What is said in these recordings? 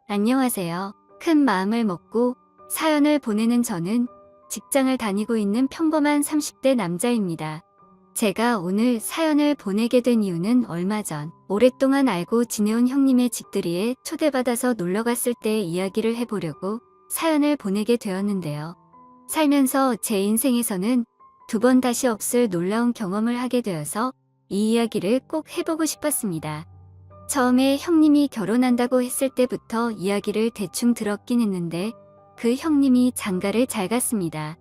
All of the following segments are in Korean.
안녕하세요. 큰 마음을 먹고 사연을 보내는 저는 직장을 다니고 있는 평범한 30대 남자입니다. 제가 오늘 사연을 보내게 된 이유는 얼마 전 오랫동안 알고 지내온 형님의 집들이에 초대받아서 놀러갔을 때의 이야기를 해보려고 사연을 보내게 되었는데요. 살면서 제 인생에서는 두 번 다시 없을 놀라운 경험을 하게 되어서 이 이야기를 꼭 해보고 싶었습니다. 처음에 형님이 결혼한다고 했을 때부터 이야기를 대충 들었긴 했는데 그 형님이 장가를 잘 갔습니다.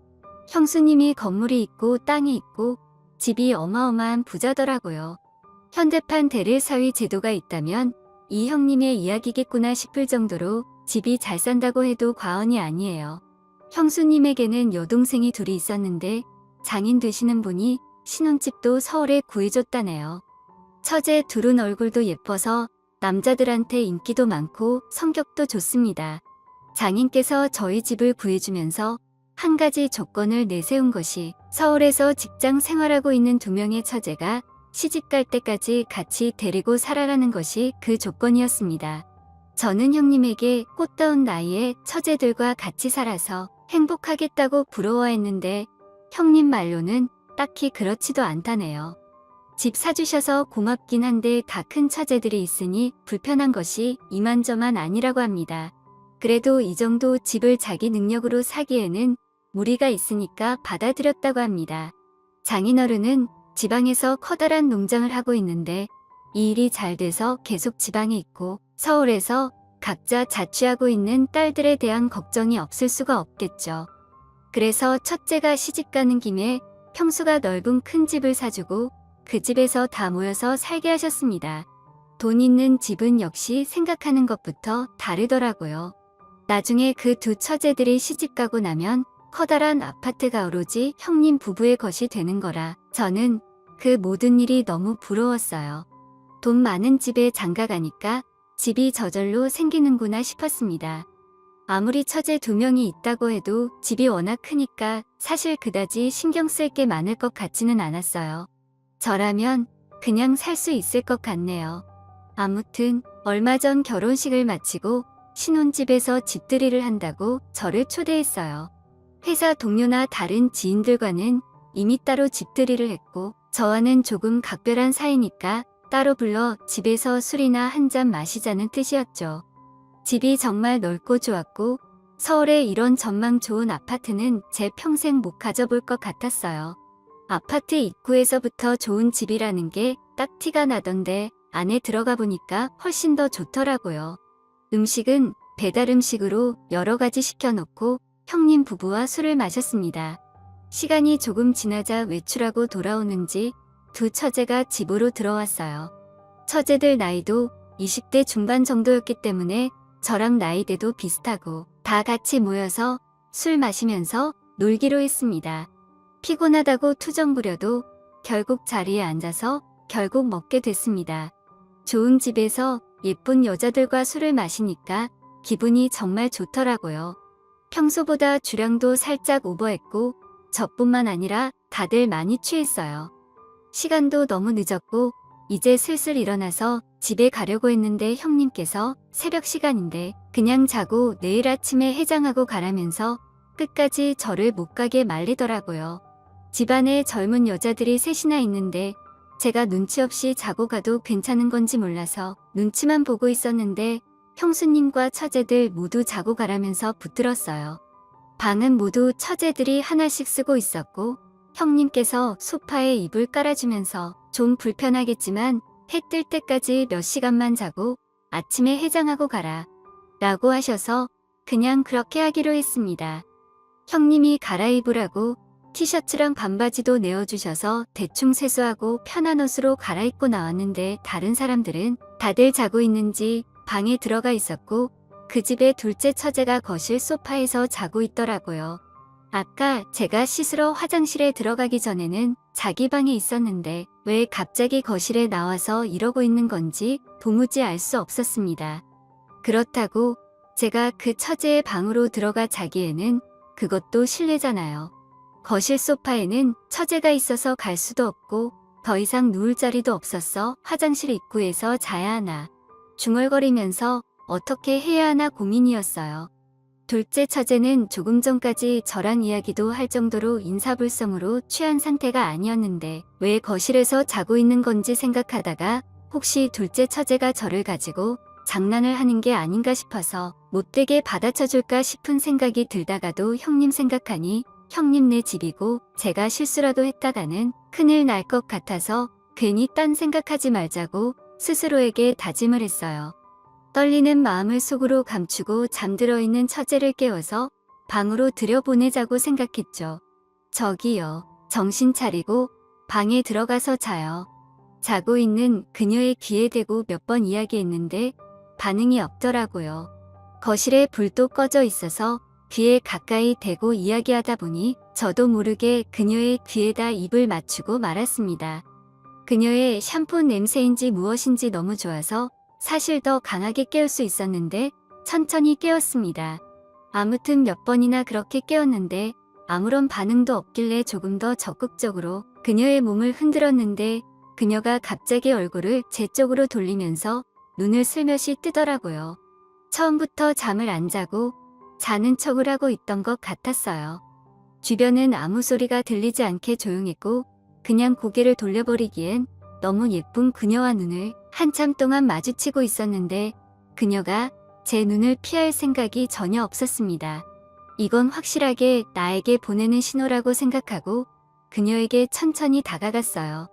형수님이 건물이 있고 땅이 있고 집이 어마어마한 부자더라고요. 현대판 대릴사위 제도가 있다면 이 형님의 이야기겠구나 싶을 정도로 집이 잘 산다고 해도 과언이 아니에요. 형수님에게는 여동생이 둘이 있었는데 장인 되시는 분이 신혼집도 서울에 구해줬다네요. 처제 둘은 얼굴도 예뻐서 남자들한테 인기도 많고 성격도 좋습니다. 장인께서 저희 집을 구해주면서 한 가지 조건을 내세운 것이 서울에서 직장 생활하고 있는 두 명의 처제가 시집갈 때까지 같이 데리고 살아라는 것이 그 조건이었습니다. 저는 형님에게 꽃다운 나이에 처제들과 같이 살아서 행복하겠다고 부러워했는데 형님 말로는 딱히 그렇지도 않다네요. 집 사주셔서 고맙긴 한데 다 큰 처제들이 있으니 불편한 것이 이만저만 아니라고 합니다. 그래도 이 정도 집을 자기 능력으로 사기에는 무리가 있으니까 받아들였다고 합니다. 장인어른은 지방에서 커다란 농장을 하고 있는데 이 일이 잘 돼서 계속 지방에 있고 서울에서 각자 자취하고 있는 딸들에 대한 걱정이 없을 수가 없겠죠. 그래서 첫째가 시집가는 김에 평수가 넓은 큰 집을 사주고 그 집에서 다 모여서 살게 하셨습니다. 돈 있는 집은 역시 생각하는 것부터 다르더라고요. 나중에 그 두 처제들이 시집가고 나면 커다란 아파트가 오로지 형님 부부의 것이 되는 거라 저는 그 모든 일이 너무 부러웠어요. 돈 많은 집에 장가 가니까 집이 저절로 생기는구나 싶었습니다. 아무리 처제 두 명이 있다고 해도 집이 워낙 크니까 사실 그다지 신경 쓸 게 많을 것 같지는 않았어요. 저라면 그냥 살 수 있을 것 같네요. 아무튼 얼마 전 결혼식을 마치고 신혼집에서 집들이를 한다고 저를 초대했어요. 회사 동료나 다른 지인들과는 이미 따로 집들이를 했고 저와는 조금 각별한 사이니까 따로 불러 집에서 술이나 한 잔 마시자는 뜻이었죠. 집이 정말 넓고 좋았고 서울에 이런 전망 좋은 아파트는 제 평생 못 가져볼 것 같았어요. 아파트 입구에서부터 좋은 집이라는 게 딱 티가 나던데 안에 들어가 보니까 훨씬 더 좋더라고요. 음식은 배달 음식으로 여러 가지 시켜놓고 형님 부부와 술을 마셨습니다. 시간이 조금 지나자 외출하고 돌아오는지 두 처제가 집으로 들어왔어요. 처제들 나이도 20대 중반 정도였기 때문에 저랑 나이대도 비슷하고 다 같이 모여서 술 마시면서 놀기로 했습니다. 피곤하다고 투정 부려도 결국 자리에 앉아서 결국 먹게 됐습니다. 좋은 집에서 예쁜 여자들과 술을 마시니까 기분이 정말 좋더라고요. 평소보다 주량도 살짝 오버했고 저뿐만 아니라 다들 많이 취했어요. 시간도 너무 늦었고 이제 슬슬 일어나서 집에 가려고 했는데 형님께서 새벽 시간인데 그냥 자고 내일 아침에 해장하고 가라면서 끝까지 저를 못 가게 말리더라고요. 집안에 젊은 여자들이 셋이나 있는데 제가 눈치 없이 자고 가도 괜찮은 건지 몰라서 눈치만 보고 있었는데 형수님과 처제들 모두 자고 가라면서 붙들었어요. 방은 모두 처제들이 하나씩 쓰고 있었고 형님께서 소파에 이불 깔아주면서 좀 불편하겠지만 해 뜰 때까지 몇 시간만 자고 아침에 해장하고 가라 라고 하셔서 그냥 그렇게 하기로 했습니다. 형님이 갈아입으라고 티셔츠랑 반바지도 내어주셔서 대충 세수하고 편한 옷으로 갈아입고 나왔는데 다른 사람들은 다들 자고 있는지 방에 들어가 있었고 그 집의 둘째 처제가 거실 소파에서 자고 있더라고요. 아까 제가 씻으러 화장실에 들어가기 전에는 자기 방에 있었는데 왜 갑자기 거실에 나와서 이러고 있는 건지 도무지 알 수 없었습니다. 그렇다고 제가 그 처제의 방으로 들어가 자기에는 그것도 실례잖아요. 거실 소파에는 처제가 있어서 갈 수도 없고 더 이상 누울 자리도 없었어 화장실 입구에서 자야 하나 중얼거리면서 어떻게 해야 하나 고민이었어요. 둘째 처제는 조금 전까지 저랑 이야기도 할 정도로 인사불성으로 취한 상태가 아니었는데 왜 거실에서 자고 있는 건지 생각하다가 혹시 둘째 처제가 저를 가지고 장난을 하는 게 아닌가 싶어서 못되게 받아쳐줄까 싶은 생각이 들다가도 형님 생각하니 형님네 집이고 제가 실수라도 했다가는 큰일 날 것 같아서 괜히 딴 생각하지 말자고 스스로에게 다짐을 했어요. 떨리는 마음을 속으로 감추고 잠들어 있는 처제를 깨워서 방으로 들여보내자고 생각했죠. 저기요, 정신 차리고 방에 들어가서 자요. 자고 있는 그녀의 귀에 대고 몇 번 이야기했는데 반응이 없더라고요. 거실에 불도 꺼져 있어서 귀에 가까이 대고 이야기하다 보니 저도 모르게 그녀의 귀에다 입을 맞추고 말았습니다. 그녀의 샴푸 냄새인지 무엇인지 너무 좋아서 사실 더 강하게 깨울 수 있었는데 천천히 깨웠습니다. 아무튼 몇 번이나 그렇게 깨웠는데 아무런 반응도 없길래 조금 더 적극적으로 그녀의 몸을 흔들었는데 그녀가 갑자기 얼굴을 제 쪽으로 돌리면서 눈을 슬며시 뜨더라고요. 처음부터 잠을 안 자고 자는 척을 하고 있던 것 같았어요. 주변은 아무 소리가 들리지 않게 조용했고 그냥 고개를 돌려버리기엔 너무 예쁜 그녀와 눈을 한참 동안 마주치고 있었는데 그녀가 제 눈을 피할 생각이 전혀 없었습니다. 이건 확실하게 나에게 보내는 신호라고 생각하고 그녀에게 천천히 다가갔어요.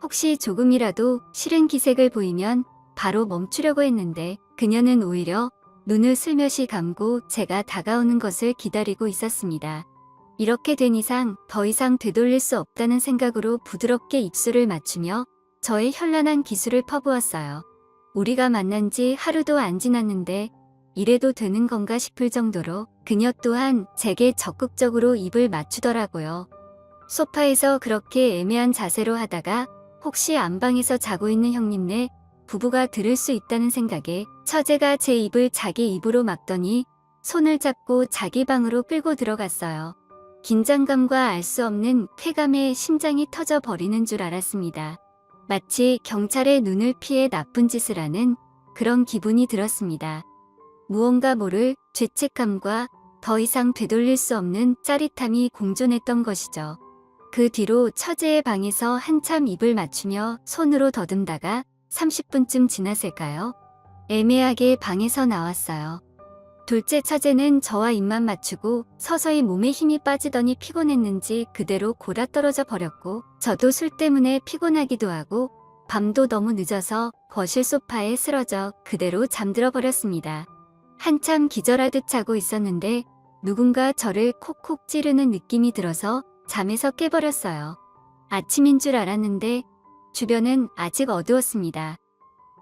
혹시 조금이라도 싫은 기색을 보이면 바로 멈추려고 했는데 그녀는 오히려 눈을 슬며시 감고 제가 다가오는 것을 기다리고 있었습니다. 이렇게 된 이상 더 이상 되돌릴 수 없다는 생각으로 부드럽게 입술을 맞추며 저의 현란한 기술을 퍼부었어요. 우리가 만난 지 하루도 안 지났는데 이래도 되는 건가 싶을 정도로 그녀 또한 제게 적극적으로 입을 맞추더라고요. 소파에서 그렇게 애매한 자세로 하다가 혹시 안방에서 자고 있는 형님네 부부가 들을 수 있다는 생각에 처제가 제 입을 자기 입으로 막더니 손을 잡고 자기 방으로 끌고 들어갔어요. 긴장감과 알 수 없는 쾌감에 심장이 터져버리는 줄 알았습니다. 마치 경찰의 눈을 피해 나쁜 짓을 하는 그런 기분이 들었습니다. 무언가 모를 죄책감과 더 이상 되돌릴 수 없는 짜릿함이 공존했던 것이죠. 그 뒤로 처제의 방에서 한참 입을 맞추며 손으로 더듬다가 30분쯤 지났을까요? 애매하게 방에서 나왔어요. 둘째 처제는 저와 입만 맞추고 서서히 몸에 힘이 빠지더니 피곤했는지 그대로 골아떨어져 버렸고 저도 술 때문에 피곤하기도 하고 밤도 너무 늦어서 거실 소파에 쓰러져 그대로 잠들어 버렸습니다. 한참 기절하듯 자고 있었는데 누군가 저를 콕콕 찌르는 느낌이 들어서 잠에서 깨버렸어요. 아침인 줄 알았는데 주변은 아직 어두웠습니다.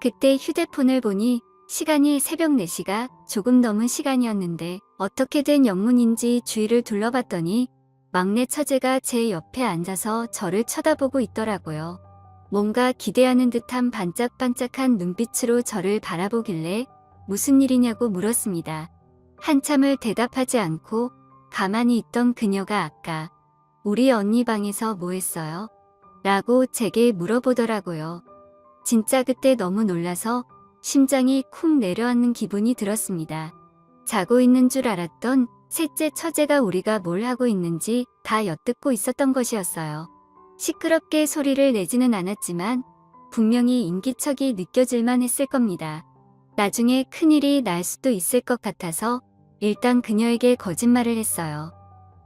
그때 휴대폰을 보니 시간이 새벽 4시가 조금 넘은 시간이었는데 어떻게 된 영문인지 주위를 둘러봤더니 막내 처제가 제 옆에 앉아서 저를 쳐다보고 있더라고요. 뭔가 기대하는 듯한 반짝반짝한 눈빛으로 저를 바라보길래 무슨 일이냐고 물었습니다. 한참을 대답하지 않고 가만히 있던 그녀가 아까 우리 언니 방에서 뭐 했어요? 라고 제게 물어보더라고요. 진짜 그때 너무 놀라서 심장이 쿵 내려앉는 기분이 들었습니다. 자고 있는 줄 알았던 셋째 처제가 우리가 뭘 하고 있는지 다 엿듣고 있었던 것이었어요. 시끄럽게 소리를 내지는 않았지만 분명히 인기척이 느껴질만 했을 겁니다. 나중에 큰일이 날 수도 있을 것 같아서 일단 그녀에게 거짓말을 했어요.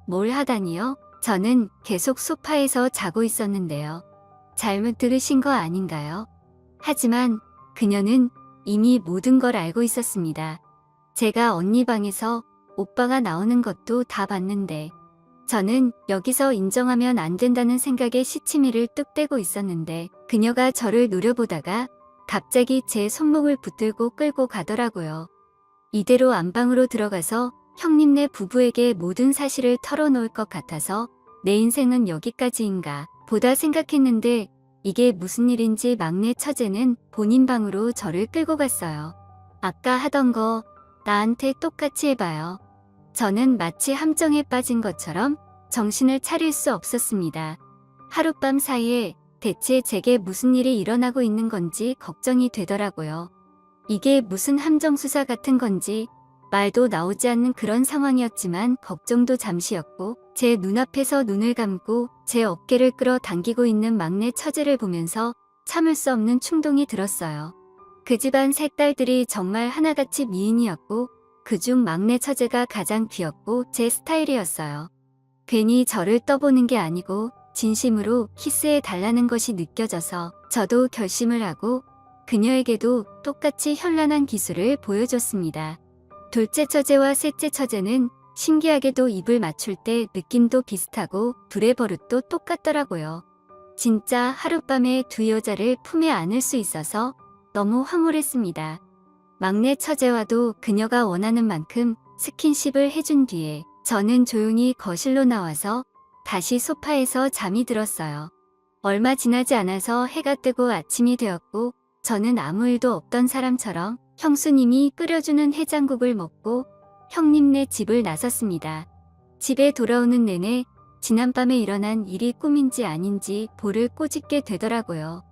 뭘 하다니요? 저는 계속 소파에서 자고 있었는데요. 잘못 들으신 거 아닌가요? 하지만 그녀는 이미 모든 걸 알고 있었습니다. 제가 언니 방에서 오빠가 나오는 것도 다 봤는데 저는 여기서 인정하면 안 된다는 생각에 시치미를 뚝 떼고 있었는데 그녀가 저를 노려보다가 갑자기 제 손목을 붙들고 끌고 가더라고요. 이대로 안방으로 들어가서 형님네 부부에게 모든 사실을 털어놓을 것 같아서 내 인생은 여기까지인가 보다 생각했는데 이게 무슨 일인지 막내 처제는 본인 방으로 저를 끌고 갔어요. 아까 하던 거 나한테 똑같이 해봐요. 저는 마치 함정에 빠진 것처럼 정신을 차릴 수 없었습니다. 하룻밤 사이에 대체 제게 무슨 일이 일어나고 있는 건지 걱정이 되더라고요. 이게 무슨 함정수사 같은 건지 말도 나오지 않는 그런 상황이었지만 걱정도 잠시였고 제 눈앞에서 눈을 감고 제 어깨를 끌어당기고 있는 막내 처제를 보면서 참을 수 없는 충동이 들었어요. 그 집안 세 딸들이 정말 하나같이 미인이었고 그중 막내 처제가 가장 귀엽고 제 스타일이었어요. 괜히 저를 떠보는 게 아니고 진심으로 키스해 달라는 것이 느껴져서 저도 결심을 하고 그녀에게도 똑같이 현란한 기술을 보여줬습니다. 둘째 처제와 셋째 처제는 신기하게도 입을 맞출 때 느낌도 비슷하고 둘의 버릇도 똑같더라고요. 진짜 하룻밤에 두 여자를 품에 안을 수 있어서 너무 황홀했습니다. 막내 처제와도 그녀가 원하는 만큼 스킨십을 해준 뒤에 저는 조용히 거실로 나와서 다시 소파에서 잠이 들었어요. 얼마 지나지 않아서 해가 뜨고 아침이 되었고 저는 아무 일도 없던 사람처럼 형수님이 끓여주는 해장국을 먹고 형님네 집을 나섰습니다. 집에 돌아오는 내내 지난밤에 일어난 일이 꿈인지 아닌지 볼을 꼬집게 되더라고요.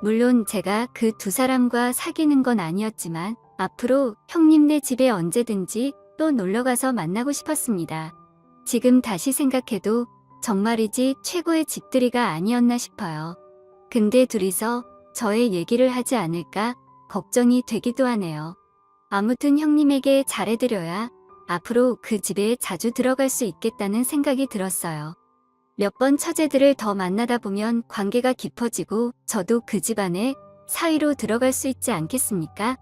물론 제가 그 두 사람과 사귀는 건 아니었지만 앞으로 형님네 집에 언제든지 또 놀러가서 만나고 싶었습니다. 지금 다시 생각해도 정말이지 최고의 집들이가 아니었나 싶어요. 근데 둘이서 저의 얘기를 하지 않을까 걱정이 되기도 하네요. 아무튼 형님에게 잘해드려야 앞으로 그 집에 자주 들어갈 수 있겠다는 생각이 들었어요. 몇 번 처제들을 더 만나다 보면 관계가 깊어지고 저도 그 집안에 사위로 들어갈 수 있지 않겠습니까?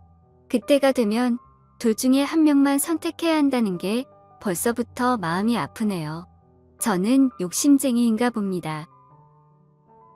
그때가 되면 둘 중에 한 명만 선택해야 한다는 게 벌써부터 마음이 아프네요. 저는 욕심쟁이인가 봅니다.